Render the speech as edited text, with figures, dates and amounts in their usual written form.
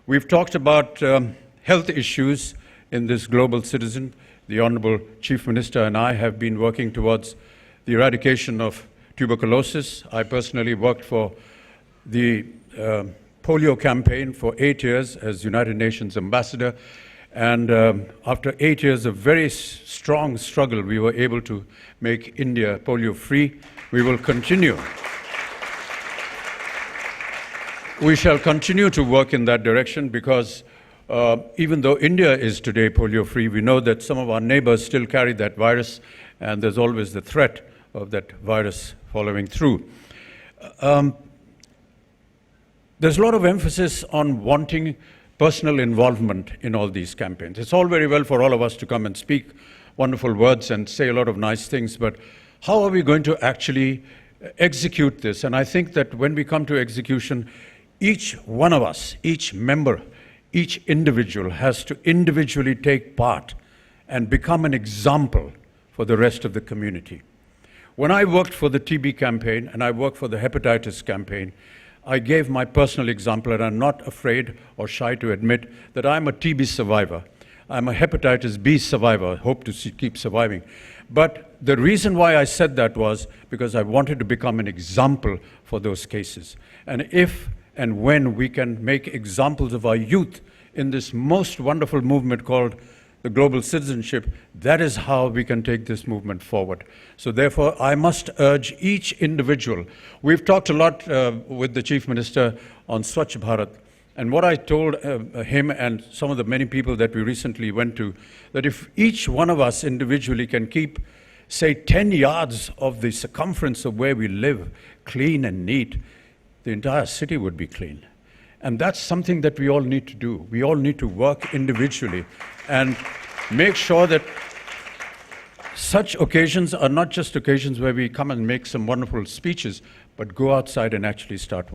We've talked about health issues in this global citizen. The Honorable Chief Minister and I have been working towards the eradication of tuberculosis. I personally worked for the polio campaign for 8 years as United Nations ambassador. And after 8 years of very strong struggle, we were able to make India polio-free. We will continue. We shall continue to work in that direction because even though India is today polio-free, we know that some of our neighbors still carry that virus, and there's always the threat of that virus following through. There's a lot of emphasis on wanting personal involvement in all these campaigns. It's all very well for all of us to come and speak wonderful words and say a lot of nice things, but how are we going to actually execute this? And I think that when we come to execution, each one of us, each member, each individual has to individually take part and become an example for the rest of the community. When I worked for the TB campaign and I worked for the hepatitis campaign, I gave my personal example, and I'm not afraid or shy to admit that I'm a TB survivor. I'm a hepatitis B survivor, I hope to keep surviving. But the reason why I said that was because I wanted to become an example for those cases. And if and when we can make examples of our youth in this most wonderful movement called the global citizenship, that is how we can take this movement forward. So therefore, I must urge each individual. We've talked a lot with the Chief Minister on Swachh Bharat, and what I told him and some of the many people that we recently went to, that if each one of us individually can keep, say, 10 yards of the circumference of where we live clean and neat, the entire city would be clean. And that's something that we all need to do. We all need to work individually and make sure that such occasions are not just occasions where we come and make some wonderful speeches, but go outside and actually start